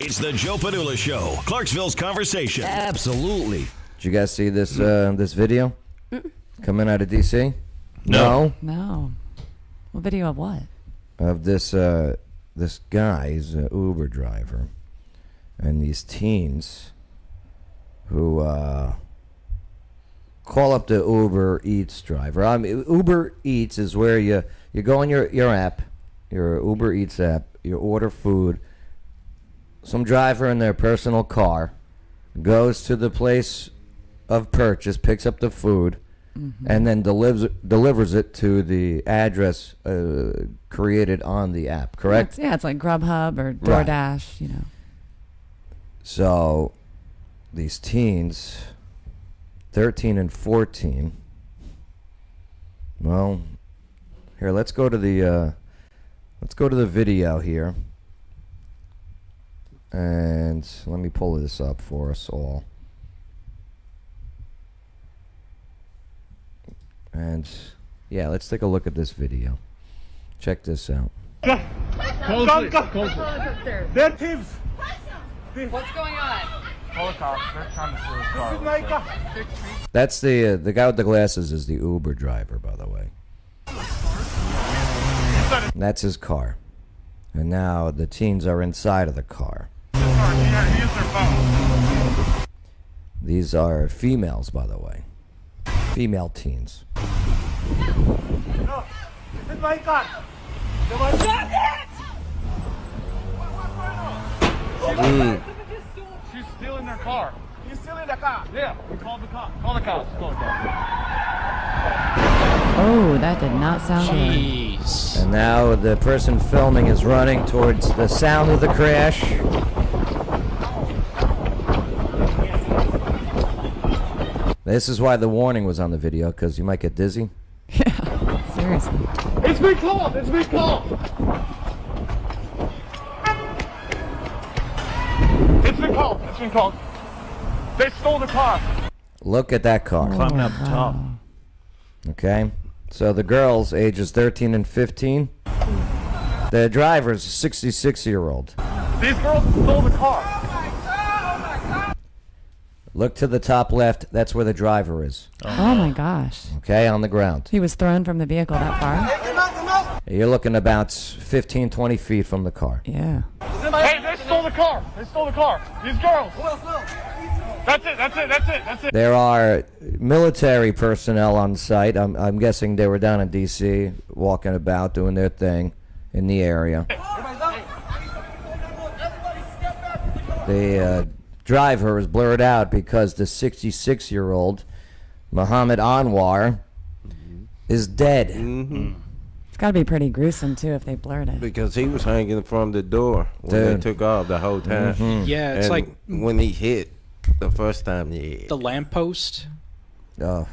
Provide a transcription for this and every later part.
It's the Joe Padula Show, Clarksville's conversation. Absolutely. Did you guys see this this video coming out of D.C.? No. What video of what? Of this this guy. He's an Uber driver, and these teens who call up the Uber Eats driver. I mean, Uber Eats is where you go on your app, your Uber Eats app, you order food. Some driver in their personal car goes to the place of purchase, picks up the food, and then delivers it to the address created on the app, correct? It's like Grubhub or DoorDash, you know. So these teens, 13 and 14, well, here, let's go to the video here. And let me pull this up for us all. And yeah, let's take a look at this video. Check this out. They're thieves. What's going on? Call the cops. They're trying to steal his car. That's the guy with the glasses is the Uber driver, by the way. And that's his car. And now the teens are inside of the car. These are females, by the way. Female teens. No, this is my car. She's stealing their car. He's stealing the car. Yeah, we called the cops. Call the cops. Call the cops. Oh, that did not sound good. Jeez. And now the person filming is running towards the sound of the crash. This is why the warning was on the video, because you might get dizzy. Yeah, seriously. It's been called. It's been called. It's been called. It's been called. They stole the car. Look at that car. Climbing up the top. Okay, so the girls, ages 13 and 15. The driver's a 66-year-old. These girls stole the car. Look to the top left. That's where the driver is. Oh my gosh. Okay, on the ground. He was thrown from the vehicle that far? You're looking about 15, 20 feet from the car. Yeah. Hey, they stole the car. They stole the car. These girls. That's it. That's it. That's it. That's it. There are military personnel on site. I'm guessing they were down in D.C. walking about, doing their thing in the area. The driver is blurred out because the 66-year-old Muhammad Anwar is dead. It's got to be pretty gruesome, too, if they blurred it. Because he was hanging from the door when they took off the whole time. Yeah, it's And like when he hit the first time he hit. the lamppost. Oh.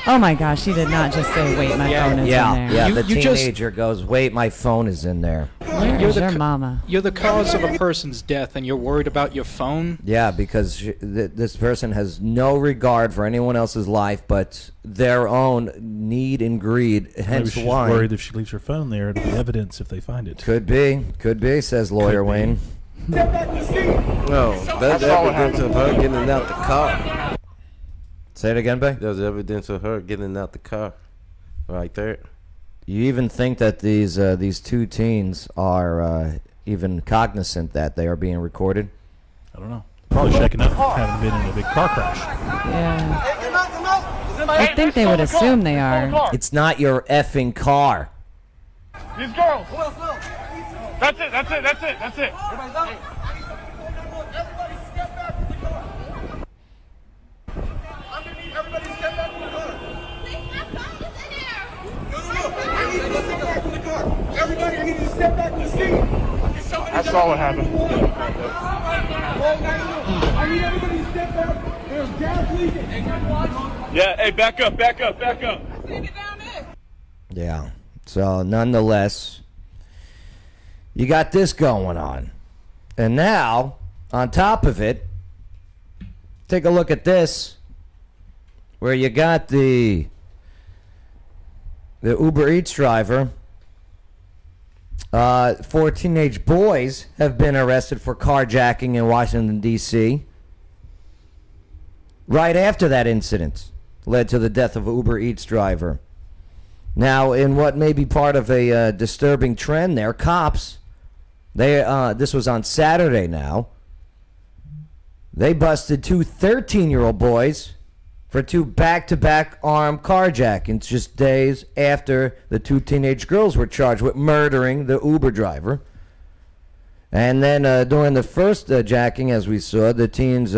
Oh my gosh, she did not just say, wait, my phone is in there. Yeah, You- the you just- teenager goes, wait, my phone is in there. Where's your mama? You're the cause of a person's death, and you're worried about your phone. Yeah, because this person has no regard for anyone else's life but their own need and greed, Maybe hence she's why. worried if she leaves her phone there, it'll be evidence if they find it. Could be, says lawyer Wayne. No, that's evidence of her getting out the car. Say it again, Bay. There's evidence of her getting out the car right there. You even think that these two teens are even cognizant that they are being recorded? I don't know. Probably checking up, having been in a big car crash. Yeah. I think they would assume they are. It's not your effing car. These girls. That's it. That's it. That's it. That's it. Everybody, I need you to step back to the seat. I saw what happened. I need everybody to step back. There's gas leaking. Yeah, hey, back up, back up, back up. Yeah. So nonetheless, you got this going on. And now, on top of it, take a look at this, where you got the Uber Eats driver 4 teenage boys have been arrested for carjacking in Washington, D.C. right after that incident led to the death of an Uber Eats driver. Now, in what may be part of a disturbing trend there, cops, this was on Saturday now, they busted 2 13-year-old boys for 2 back-to-back armed carjackings just days after the 2 teenage girls were charged with murdering the Uber driver. And then during the first jacking, as we saw, the teens,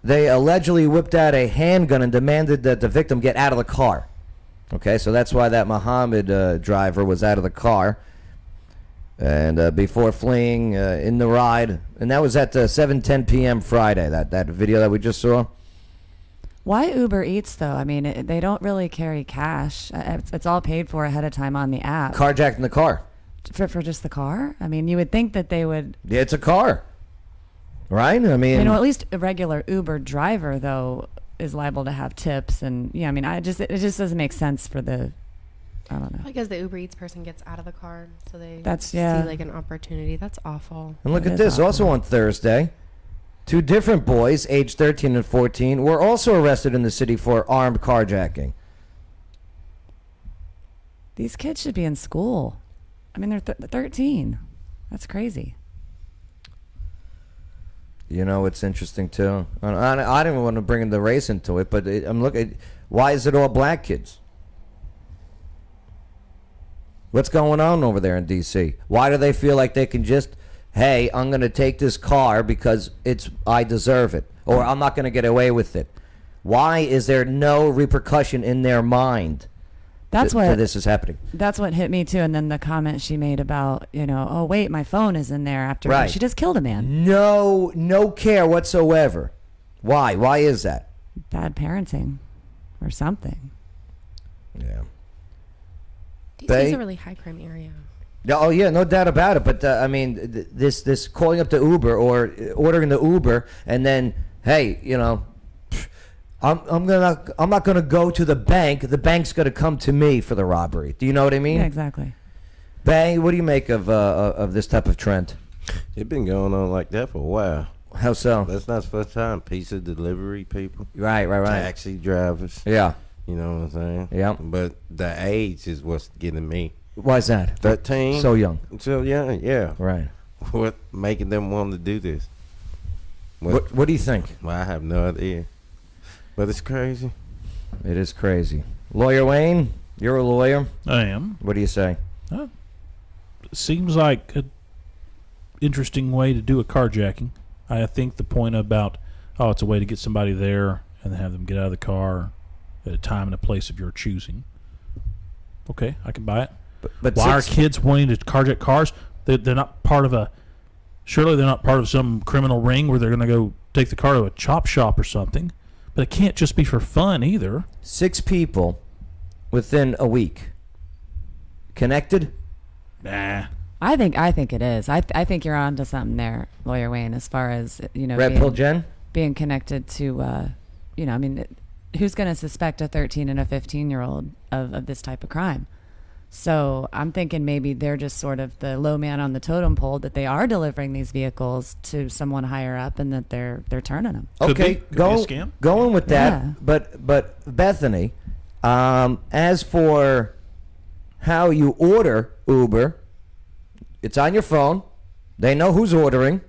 they allegedly whipped out a handgun and demanded that the victim get out of the car. Okay, so that's why that Mohammed driver was out of the car. And before fleeing in the ride. And that was at 7:10 p.m. Friday, that video that we just saw. Why Uber Eats, though? I mean, they don't really carry cash. It's all paid for ahead of time on the app. Carjacked in the car. For just the car? I mean, you would think that they would... Yeah, it's a car. Right? I mean... at least a regular Uber driver, though, is liable to have tips. And, yeah, I mean, it just doesn't make sense for the... I don't know. Because the Uber Eats person gets out of the car, so they see like an opportunity. That's awful. And look at this. Awful. Also on Thursday, 2 different boys, aged 13 and 14, were also arrested in the city for armed carjacking. These kids should be in school. I mean, they're 13. That's crazy. You know, it's interesting, too. I didn't want to bring the race into it, but I'm looking. Why is it all black kids? What's going on over there in D.C.? Why do they feel like they can just, hey, I'm going to take this car because I deserve it, or I'm not going to get away with it? Why is there no repercussion in their mind that this is happening? That's what hit me, too. And then the comment she made about, oh, wait, my phone is in there after right. She just killed a man. No care whatsoever. Why? Why is that? Bad parenting or something. Yeah. DC is a really high crime area. Oh yeah, no doubt about it. But I mean, this calling up the Uber or ordering the Uber, and then hey, I'm not gonna go to the bank. The bank's gonna come to me for the robbery. Do you know what I mean? Yeah, exactly. Bang. What do you make of this type of trend? It's been going on like that for a while. How so? That's not the first time. Pizza delivery people. Right. Taxi drivers. Yeah. You know what I'm saying? Yeah. But the age is what's getting me. Why is that? 13. So young. So young, yeah. Right. What making them want to do this? What do you think? Well, I have no idea. But it's crazy. It is crazy. Lawyer Wayne, you're a lawyer. I am. What do you say? Seems like an interesting way to do a carjacking. I think the point about, it's a way to get somebody there and have them get out of the car at a time and a place of your choosing. Okay, I can buy it. But why are kids wanting to carjack cars? They're not part of surely they're not part of some criminal ring where they're going to go take the car to a chop shop or something. But it can't just be for fun either. 6 people within a week. Connected? Nah. I think it is. I think you're onto something there, Lawyer Wayne, as far as, Red Pill Jen? Being connected to, who's going to suspect a 13 and a 15-year-old of this type of crime? So I'm thinking maybe they're just sort of the low man on the totem pole, that they are delivering these vehicles to someone higher up and that they're turning them. Okay, Could be a scam. Going with that, Yeah. but Bethany, as for how you order Uber, it's on your phone. They know who's ordering,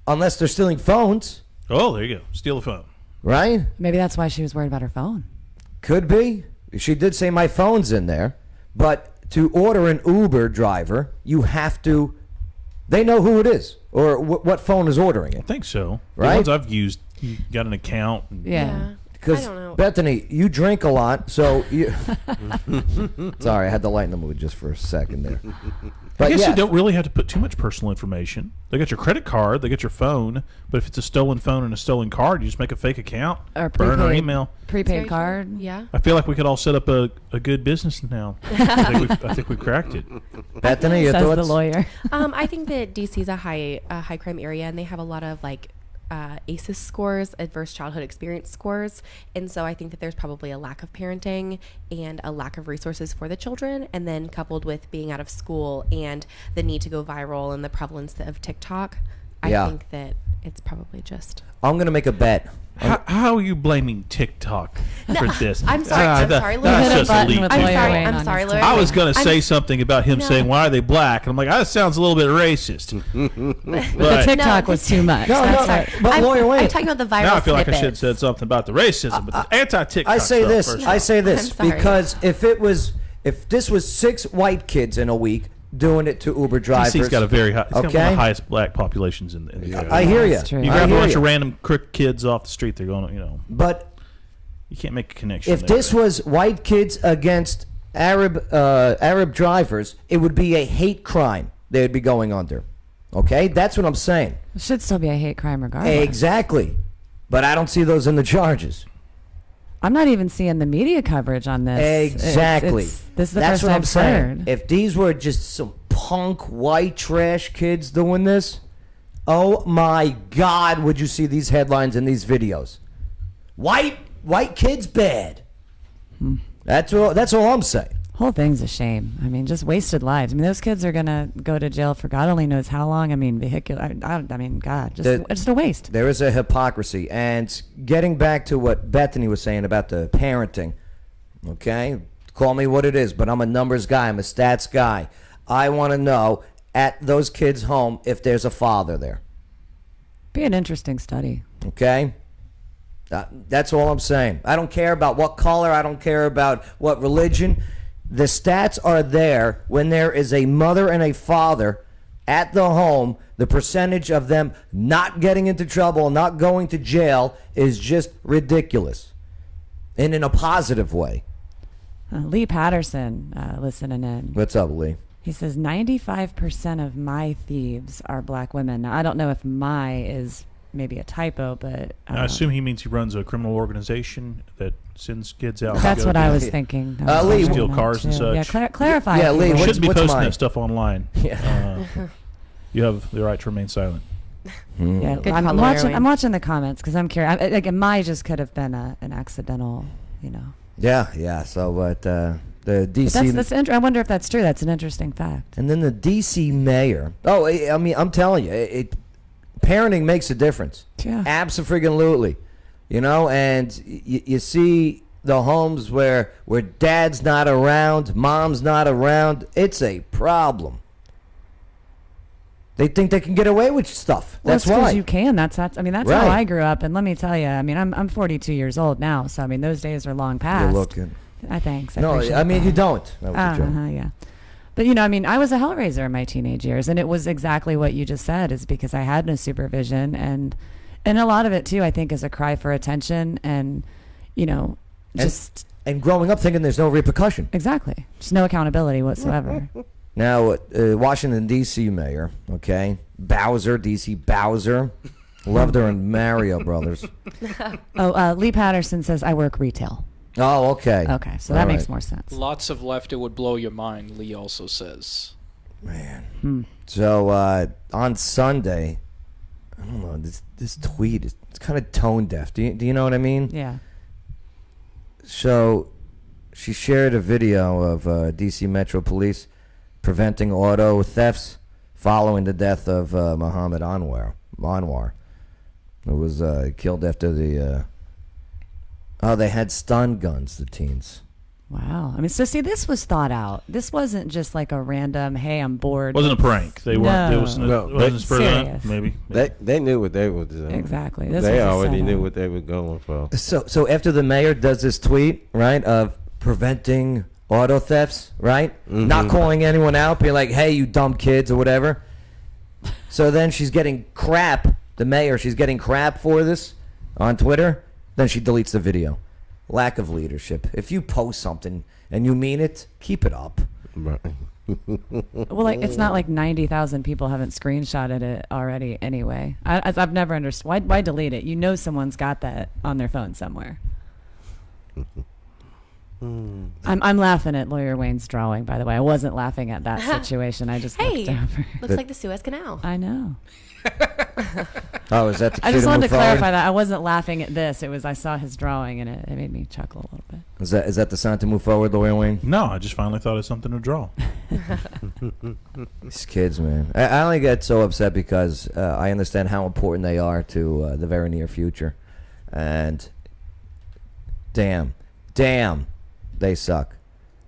unless they're stealing phones. Oh, there you go. Steal a phone. Right? Maybe that's why she was worried about her phone. Could be. She did say my phone's in there. But to order an Uber driver, you have to... They know who it is or what phone is ordering it. I think so. Right? The ones I've used, you got an account. Yeah. Because, I don't know. Bethany, you drink a lot, so you... Sorry, I had to lighten the mood just for a second there. But I guess yeah, you don't really have to put too much personal information. They got your credit card, they got your phone, but if it's a stolen phone and a stolen card, you just make a fake account, Or burn our email. Prepaid card. Yeah. I feel like we could all set up a good business now. I think we cracked it. Bethany, your Says thoughts? the lawyer. I think that DC is a high crime area, and they have a lot of like ACEs scores, adverse childhood experience scores. And so I think that there's probably a lack of parenting and a lack of resources for the children. And then coupled with being out of school and the need to go viral and the prevalence of TikTok, I think that it's probably just... I'm going to make a bet. How are you blaming TikTok for this? I'm sorry. I'm sorry, Louis. That's just elite. I'm sorry, Louis. I was going to say something about him saying, why are they black? And I'm like, that sounds a little bit racist. But the TikTok was too much. No, but Lawyer Wayne. I'm talking about the viral Now I feel like I snippets. should have said something about the racism, but the anti-TikTok I say this I'm sorry. because if this was 6 white kids in a week doing it to Uber drivers. DC's got a very high, it's got one of Okay? the highest black populations in the country. I hear you. That's true. You I grab a hear bunch you. of random crook kids off the street, they're going, But you can't make a connection. if this was white kids against Arab drivers, it would be a hate crime they would be going under. Okay? That's what I'm saying. It should still be a hate crime regardless. Exactly. But I don't see those in the charges. I'm not even seeing the media coverage on this. Exactly. This is the That's first what I'm I've saying. heard. If these were just some punk white trash kids doing this, oh my God, would you see these headlines and these videos? White kids bad. That's all I'm saying. Whole thing's a shame. I mean, just wasted lives. I mean, those kids are gonna go to jail for God only knows how long. I mean, vehicular. I mean, God, just a waste. There is a hypocrisy. And getting back to what Bethany was saying about the parenting, okay? Call me what it is, but I'm a numbers guy. I'm a stats guy. I want to know at those kids' home if there's a father there. Be an interesting study. Okay? That's all I'm saying. I don't care about what color. I don't care about what religion. The stats are there. When there is a mother and a father at the home, the percentage of them not getting into trouble, not going to jail is just ridiculous. And in a positive way. Lee Patterson listening in. What's up, Lee? He says 95% of my thieves are black women. Now, I don't know if my is maybe a typo, but I assume he means he runs a criminal organization that sends kids out. That's what I was thinking. Lee, steal cars and such. Yeah, clarify. Yeah, Lee, You shouldn't be what's posting mine? that stuff online. Yeah. You have the right to remain silent. Yeah, Good I'm call, watching. Lawyer I'm watching the comments because I'm curious. Like, my just could have been an accidental, Yeah. So, but the But DC. I wonder if that's true. That's an interesting fact. And then the DC mayor. Oh, I mean, I'm telling you, parenting makes a difference. Yeah. Absolutely. And you see the homes where dad's not around, mom's not around. It's a problem. They think they can get away with stuff. Well, That's it's 'cause why. you can. That's I mean, that's Right. how I grew up. And let me tell you, I mean, I'm 42 years old now, so I mean, those days are long past. You're looking. Thanks. No, appreciate I mean, that. you don't. That was a joke. Yeah. But I mean, I was a hellraiser in my teenage years, and it was exactly what you just said. Is because I had no supervision, and a lot of it too, I think, is a cry for attention, and just and growing up thinking there's no repercussion. exactly, just no accountability whatsoever. Now, Washington, D.C. mayor, okay, D.C. Bowser, loved her in Mario Brothers. Lee Patterson says I work retail. Oh, okay. Okay, so All that makes right. more sense. Lots of left, it would blow your mind, Lee also says. Man. So, on Sunday, I don't know, this tweet is it's kind of tone deaf. Do you know what I mean? Yeah. So, she shared a video of D.C. Metro Police preventing auto thefts following the death of Muhammad Anwar, who was killed after they had stun guns, the teens. Wow. I mean, so see, this was thought out. This wasn't just like a random, hey, I'm bored. It wasn't a prank. They weren't. No. It wasn't. No, It wasn't spur of the moment, serious. maybe. They knew what they were doing. Exactly. This They was a already knew setup. what they were going for. So after the mayor does this tweet, right, of preventing auto thefts, right? Mm-hmm. Not calling anyone out, being like, hey, you dumb kids or whatever. So then she's getting crap, the mayor, she's getting crap for this on Twitter. Then she deletes the video. Lack of leadership. If you post something and you mean it, keep it up. Right. Well, like, it's not like 90,000 people haven't screenshotted it already anyway. I've never understood. Why delete it? Someone's got that on their phone somewhere. I'm laughing at Lawyer Wayne's drawing, by the way. I wasn't laughing at that situation. I just looked over. Looks like the Suez Canal. I know. Oh, is that the kid I just who wanted moved to clarify forward? that. I wasn't laughing at this. It was I saw his drawing, and it made me chuckle a little bit. Is that the sign to move forward, Lawyer Wayne? No, I just finally thought of something to draw. These kids, man. I only get so upset because I understand how important they are to the very near future. And damn, they suck.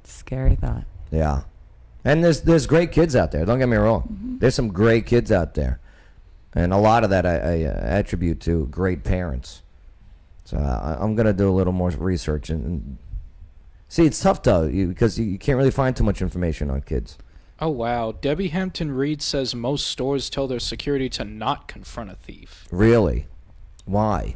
Scary thought. Yeah. And there's great kids out there. Don't get me wrong. There's some great kids out there. And a lot of that I attribute to great parents. So I'm going to do a little more research. And see, it's tough, though, because you can't really find too much information on kids. Oh, wow. Debbie Hampton Reed says most stores tell their security to not confront a thief. Really? Why?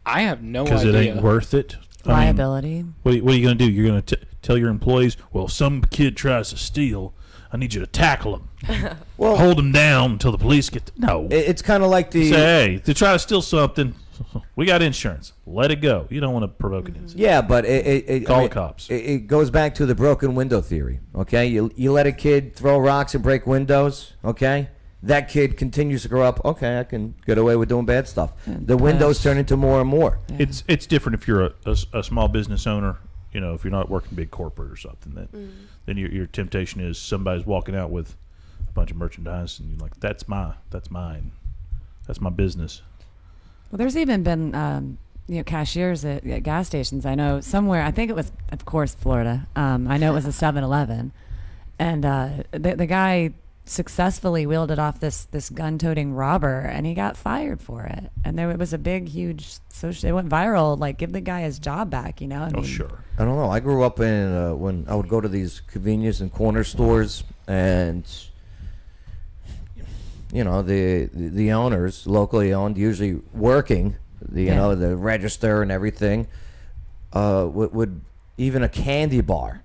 I have no Because idea. it ain't worth it. I mean, Liability. what are you going to do? You're going to tell your employees, well, if some kid tries to steal, I need you to tackle him. Well, hold him down until the police get no. It's kind of like the... Say, hey, to try to steal something, we got insurance. Let it go. You don't want to provoke an incident. Yeah, but Call the cops. It goes back to the broken window theory, okay? You let a kid throw rocks and break windows, okay? That kid continues to grow up, okay, I can get away with doing bad stuff. The windows turn into more and more. Yeah. It's different if you're a small business owner. You know, if you're not working big corporate or something, then your temptation is somebody's walking out with a bunch of merchandise, and you're like, that's mine, that's my business. Well, there's even been cashiers at gas stations. I know somewhere. I think it was, of course, Florida. I know it was a 7-Eleven, and the guy successfully wielded off this gun-toting robber, and he got fired for it. And it was a big, huge social. It went viral. Like, give the guy his job back. You know? I mean, Sure. I don't know. I grew up in when I would go to these convenience and corner stores, and you know the owners, locally owned, usually working, the register and everything, would even a candy bar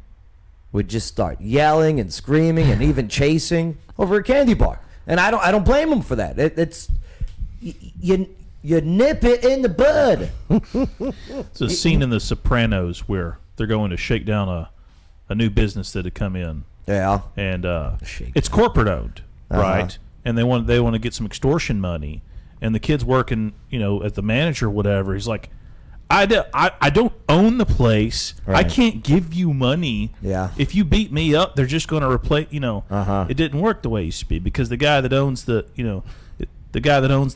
would just start yelling and screaming and even chasing over a candy bar, and I don't blame them for that. It's you nip it in the bud. It's a scene in The Sopranos where they're going to shake down a new business that had come in. Yeah, and it's corporate owned, right? And they want to get some extortion money, and the kid's working, as the manager or whatever. He's like, I don't own the place. Right. I can't give you money. Yeah. If you beat me up, they're just going to replace. It didn't work the way it used to be because the guy that owns the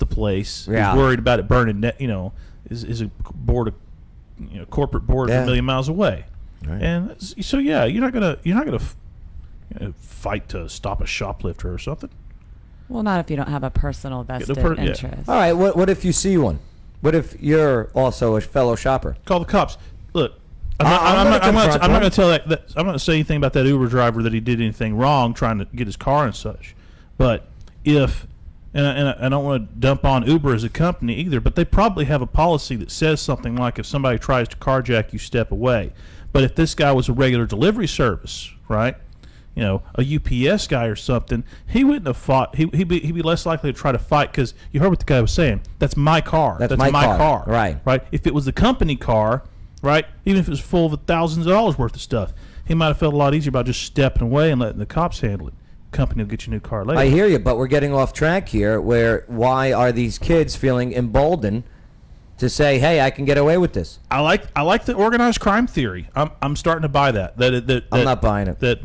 place Yeah. is worried about it burning. Is a board of corporate board a million miles away. Right. And so you're not gonna fight to stop a shoplifter or something. well, not if you don't have a personal vested interest. All right. What if you see one? What if you're also a fellow shopper? Call the cops. Look, I'm I'm gonna not confront going one. to tell that. I'm not going to say anything about that Uber driver that he did anything wrong trying to get his car and such. But if and I don't want to dump on Uber as a company either, but they probably have a policy that says something like if somebody tries to carjack you, step away. But if this guy was a regular delivery service, right? A UPS guy or something, he wouldn't have fought. He'd be less likely to try to fight because you heard what the guy was saying. That's my car. That's my car. Right. Right. If it was the company car, right, even if it was full of thousands of dollars worth of stuff, he might have felt a lot easier about just stepping away and letting the cops handle it. Company will get you a new car later. I hear you, but we're getting off track here. Why are these kids feeling emboldened to say, "Hey, I can get away with this"? I like the organized crime theory. I'm starting to buy that. I'm not buying it. That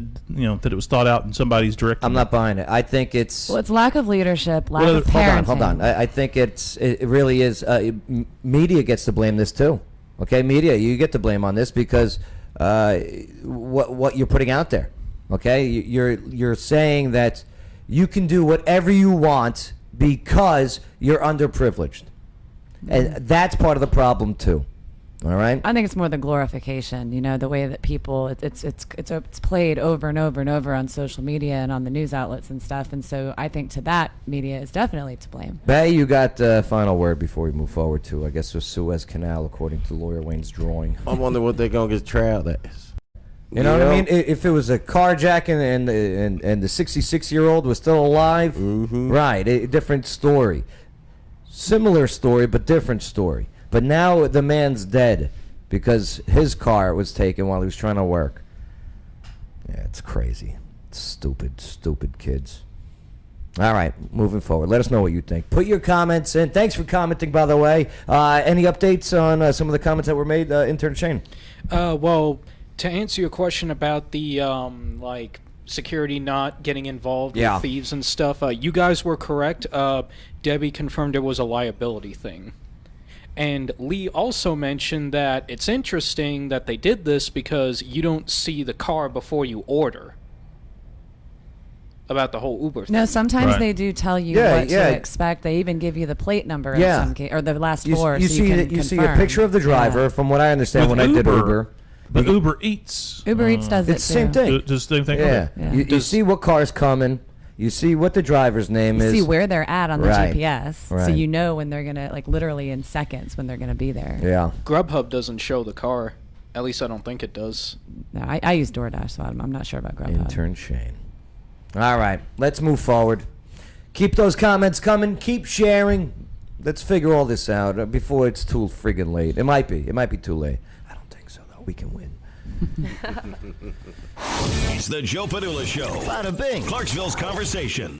it was thought out in somebody's direction. I'm not buying it. I think it's. Well, it's lack of leadership, lack of parenting. Hold on. I think it really is. Media gets to blame this too. Okay, media, you get to blame on this because what you're putting out there. Okay, you're saying that you can do whatever you want because you're underprivileged, and that's part of the problem too. All right. I think it's more the glorification, the way that people it's played over and over and over on social media and on the news outlets and stuff. And so I think to that, media is definitely to blame. Bay, you got the final word before we move forward to, I guess, the Suez Canal, according to Lawyer Wayne's drawing. I wonder what they're gonna get trialed as. You know what I mean? If it was a carjacking and the 66-year-old was still alive, right? A different story. Similar story, but different story. But now the man's dead because his car was taken while he was trying to work. Yeah, it's crazy. Stupid kids. All right, moving forward. Let us know what you think. Put your comments in. Thanks for commenting, by the way. Any updates on some of the comments that were made, Intern Shane? Well, to answer your question about the security not getting involved Yeah. with thieves and stuff, you guys were correct. Debbie confirmed it was a liability thing. And Lee also mentioned that it's interesting that they did this because you don't see the car before you order. About the whole Uber thing. No, sometimes Right. they do tell you Yeah, what yeah. to expect. They even give you the plate number Yeah. in some case, or the last You, four. you so see you can you see a confirm. picture of the driver, Yeah. from what I understand With when I did Uber. But Uber Eats. Uber Eats does it It's the same too. thing. Does the same thing? Yeah. Okay. Yeah. You see what car's coming. You see what the driver's name You is. see where they're at on the Right. GPS, so Right. you know when they're gonna, like, literally in seconds when they're gonna be there. Yeah. Grubhub doesn't show the car. At least I don't think it does. No, I use DoorDash, so I'm not sure about Grubhub. Intern Shane. All right, let's move forward. Keep those comments coming. Keep sharing. Let's figure all this out before it's too friggin' late. It might be. It might be too late. I don't think so, though. We can win. It's the Joe Padula Show. Bada bing. Clarksville's conversation.